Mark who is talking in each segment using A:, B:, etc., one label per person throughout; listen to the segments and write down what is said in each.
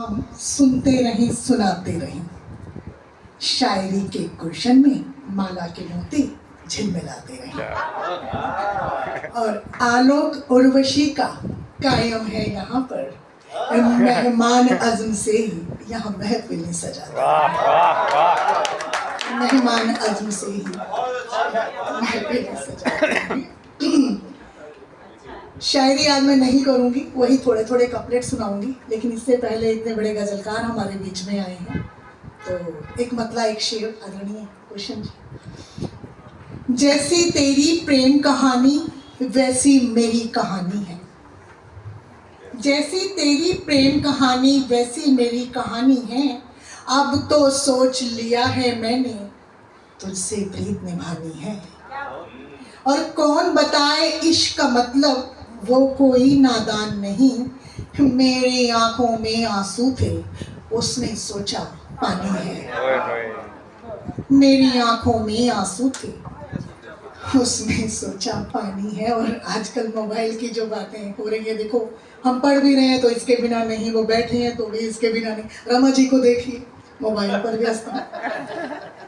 A: हम सुनते रहें सुनाते रहें, शायरी के गुलशन में माला के मोती झिलमिलाते रहें। और आलोक उर्वशी का कायम है यहाँ पर, मेहमान अज़्म से ही यहाँ महफिल सजाते हैं। मेहमान अज़्म से ही महफिल सजाते हैं। शायरी आज मैं नहीं करूंगी, वही थोड़े थोड़े कपलेट सुनाऊंगी, लेकिन इससे पहले इतने बड़े गजलकार हमारे बीच में आए हैं, तो एक मतला एक शेर आदरणीय गुलशन जी। जैसी तेरी प्रेम कहानी वैसी मेरी कहानी है, जैसी तेरी प्रेम कहानी वैसी मेरी कहानी है। अब तो सोच लिया है मैंने तुझसे प्रीत निभानी है। और कौन बताए इश्क का मतलब, वो कोई नादान नहीं। मेरी आंखों में आंसू थे, उसने सोचा पानी है। मेरी आंखों में आंसू थे, उसने सोचा पानी है। और आजकल मोबाइल की जो बातें हो रही है, देखो हम पढ़ भी रहे हैं तो इसके बिना नहीं, वो बैठे हैं तो भी इसके बिना नहीं। रमा जी को देखिए मोबाइल पर व्यस्त है।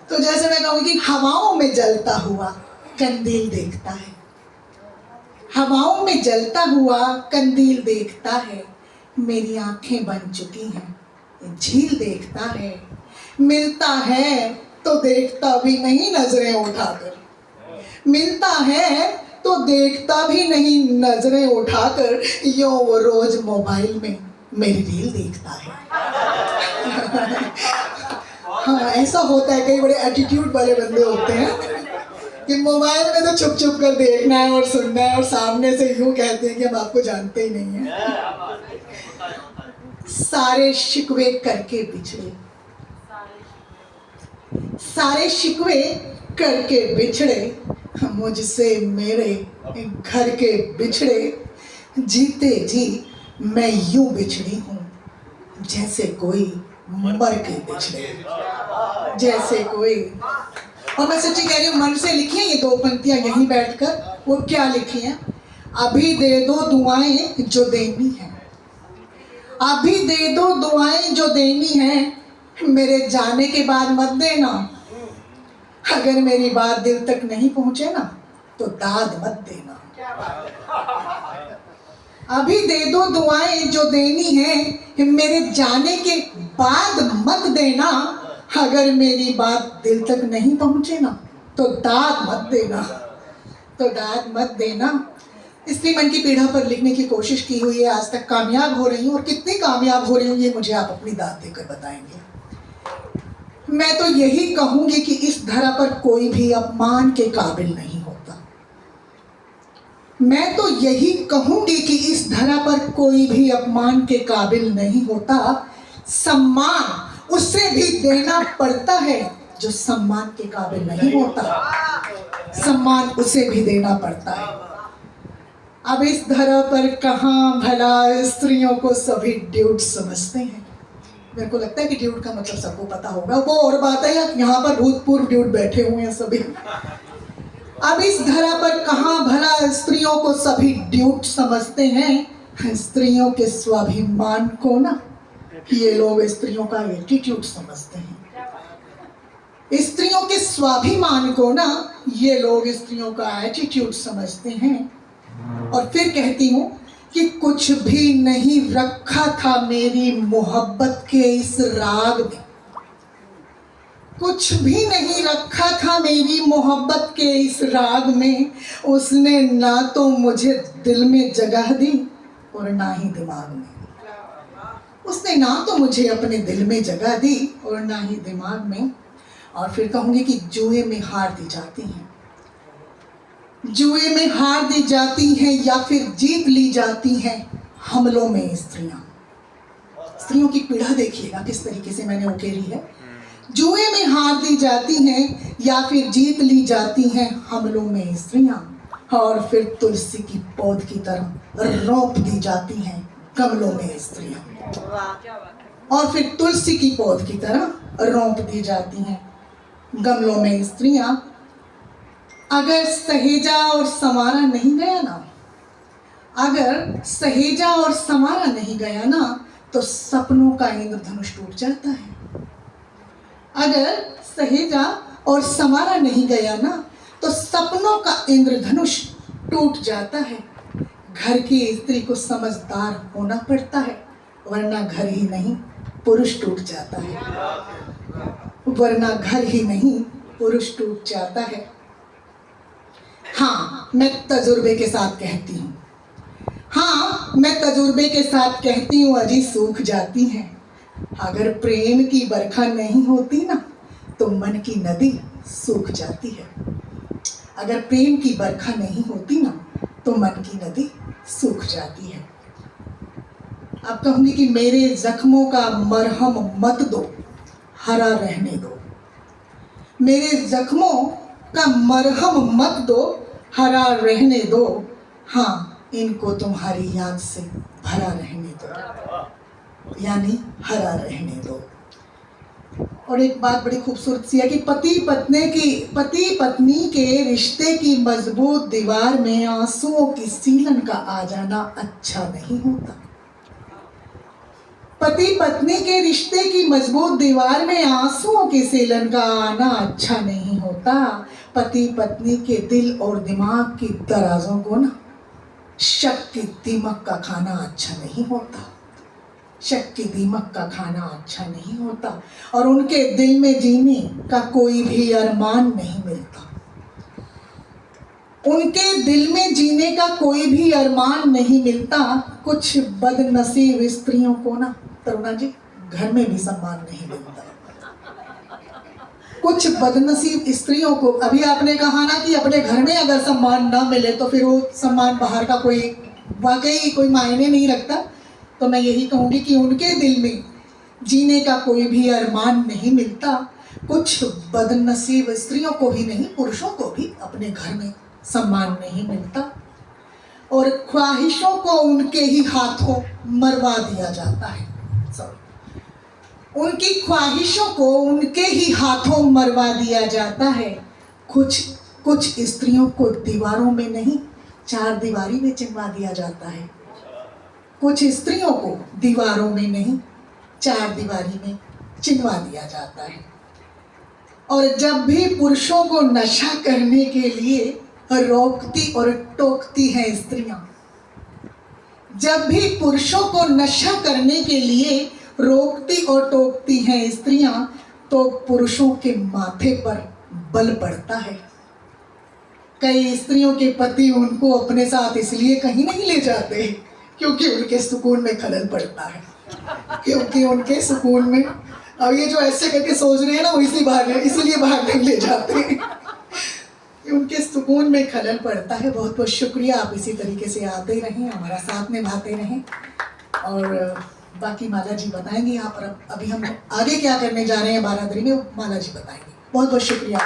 A: तो जैसे मैं कहूँ कि हवाओं में जलता हुआ कंदील देखता है, हवाओं में जलता हुआ कंदील देखता है। मेरी आंखें बन चुकी हैं झील देखता है। मिलता है तो देखता भी नहीं नजरें उठाकर, मिलता है तो देखता भी नहीं नजरें उठाकर। यो वो रोज मोबाइल में मेरी रील देखता है। हाँ, ऐसा होता है, कई बड़े एटीट्यूड वाले बंदे होते हैं कि मोबाइल में तो छुप छुप कर देखना है और सुनना है, और सामने से यूं कहते हैं कि हम आपको जानते ही नहीं है। सारे शिकवे करके बिछड़े, सारे शिकवे करके बिछड़े, मुझसे मेरे घर के बिछड़े। जीते जी मैं यूं बिछड़ी हूँ जैसे कोई मर के बिछड़े, जैसे कोई। और मैं सच्ची कह रही हूँ, मन से लिखी है ये दो पंक्तियां यहीं बैठकर। वो क्या लिखी हैं? अभी दे दो दुआएं जो देनी है, अभी दे दो दुआएं जो देनी है। मेरे जाने के बाद मत देना, अगर मेरी बात दिल तक नहीं पहुंचे ना तो दाद मत देना। अभी दे दो दुआएं जो देनी है, मेरे जाने के बाद मत देना। अगर मेरी बात दिल तक नहीं पहुंचे ना तो दाद मत देना, तो दाद मत देना। स्त्री मन की पीड़ा पर लिखने की कोशिश की हुई है, आज तक कामयाब हो रही हूँ, और कितनी कामयाब हो रही हूँ ये मुझे आप अपनी दाद देकर बताएंगे। मैं तो यही कहूंगी कि इस धरा पर कोई भी अपमान के काबिल नहीं होता। मैं तो यही कहूंगी कि इस धरा पर कोई भी अपमान के काबिल नहीं होता। सम्मान उसे भी देना पड़ता है जो सम्मान के काबिल नहीं होता, सम्मान उसे भी देना पड़ता है। अब इस धरा पर कहाँ भला स्त्रियों को सभी ड्यूट समझते हैं। मेरे को लगता है कि ड्यूट का मतलब सबको पता होगा, वो और बात है, यहाँ पर भूतपूर्व ड्यूट बैठे हुए हैं सभी। अब इस धरा पर कहाँ भला स्त्रियों को सभी ड्यूट समझते हैं। स्त्रियों के स्वाभिमान को ना ये लोग स्त्रियों का एटीट्यूड समझते हैं। स्त्रियों के स्वाभिमान को ना ये लोग स्त्रियों का एटीट्यूड समझते हैं। और फिर कहती हूँ कि कुछ भी नहीं रखा था मेरी मोहब्बत के इस राग में, कुछ भी नहीं रखा था मेरी मोहब्बत के इस राग में। उसने ना तो मुझे दिल में जगह दी और ना ही दिमाग में, उसने ना तो मुझे अपने दिल में जगह दी और ना ही दिमाग में। और फिर कहूँगी कि जुए में हार दी जाती हैं, जुए में हार दी जाती हैं या फिर जीत ली जाती हैं हमलों में स्त्रियां। स्त्रियों की पीड़ा देखिएगा किस तरीके से मैंने उकेरी है। जुए में हार दी जाती हैं या फिर जीत ली जाती हैं हमलों में स्त्रियां। और फिर तुलसी की पौध की तरह रोप दी जाती हैं गमलों में स्त्रियां। और फिर तुलसी की पौध की तरह रोप दी जाती हैं गमलों में स्त्रियां। अगर सहेजा और संवारा नहीं गया ना, अगर सहेजा और संवारा नहीं गया ना, तो सपनों का इंद्रधनुष टूट जाता है। अगर सहेजा और संवारा नहीं गया ना तो सपनों का इंद्रधनुष टूट जाता है। घर की स्त्री को समझदार होना पड़ता है, वरना घर ही नहीं पुरुष टूट जाता है, वरना घर ही नहीं पुरुष टूट जाता है। हाँ, मैं तजुर्बे के साथ कहती हूँ, हाँ मैं तजुर्बे के साथ कहती हूँ, अजी सूख जाती हैं। अगर प्रेम की बरखा नहीं होती ना तो मन की नदी सूख जाती है। अगर प्रेम की बरखा नहीं होती ना तो मन की नदी सूख जाती है। अब कहूँगी कि मेरे जख्मों का मरहम मत दो, हरा रहने दो। मेरे जख्मों का मरहम मत दो, हरा रहने दो। हाँ, इनको तुम्हारी याद से भरा रहने दो, यानी हरा रहने दो। और एक बात बड़ी खूबसूरत सी है कि पति पत्नी के रिश्ते की मजबूत दीवार में आंसुओं की सीलन का आ जाना अच्छा नहीं होता। पति पत्नी के रिश्ते की मजबूत दीवार में आंसुओं की सीलन का आना अच्छा नहीं होता। पति पत्नी के दिल और दिमाग की दराजों को ना शक की दीमक का खाना अच्छा नहीं होता। शक की दीमक का खाना अच्छा नहीं होता और उनके दिल में जीने का कोई भी अरमान नहीं मिलता। उनके दिल में जीने का कोई भी अरमान नहीं मिलता। कुछ बदनसीब स्त्रियों को ना तरुणा जी घर में भी सम्मान नहीं मिलता। कुछ बदनसीब स्त्रियों को, अभी आपने कहा ना कि अपने घर में अगर सम्मान ना मिले तो फिर वो सम्मान बाहर का कोई वाकई कोई मायने नहीं रखता। तो मैं यही कहूँगी कि उनके दिल में जीने का कोई भी अरमान नहीं मिलता। कुछ बदनसीब स्त्रियों को ही नहीं, पुरुषों को भी अपने घर में सम्मान नहीं मिलता और ख्वाहिशों को उनके ही हाथों मरवा दिया जाता है। उनकी ख्वाहिशों को उनके ही हाथों मरवा दिया जाता है। कुछ स्त्रियों को दीवारों में नहीं, चार दीवारी में चिनवा दिया जाता है। कुछ स्त्रियों को दीवारों में नहीं, चार दीवारी में चिनवा दिया जाता है। और जब भी पुरुषों को नशा करने के लिए रोकती और टोकती हैं स्त्रियां, जब भी पुरुषों को नशा करने के लिए रोकती और टोकती हैं स्त्रियां, तो पुरुषों के माथे पर बल पड़ता है। कई स्त्रियों के पति उनको अपने साथ इसलिए कहीं नहीं ले जाते क्योंकि उनके सुकून में खलल पड़ता है, क्योंकि उनके सुकून में, अब ये जो ऐसे करके सोच रहे हैं ना, वो इसीलिए बाहर नहीं ले जाते हैं, उनके सुकून में खलल पड़ता है। बहुत बहुत शुक्रिया, आप इसी तरीके से आते रहें, हमारा साथ निभाते रहें। और बाकी माला जी बताएंगे यहाँ पर अभी हम आगे क्या करने जा रहे हैं बारादरी में, माला जी बताएंगे। बहुत बहुत शुक्रिया।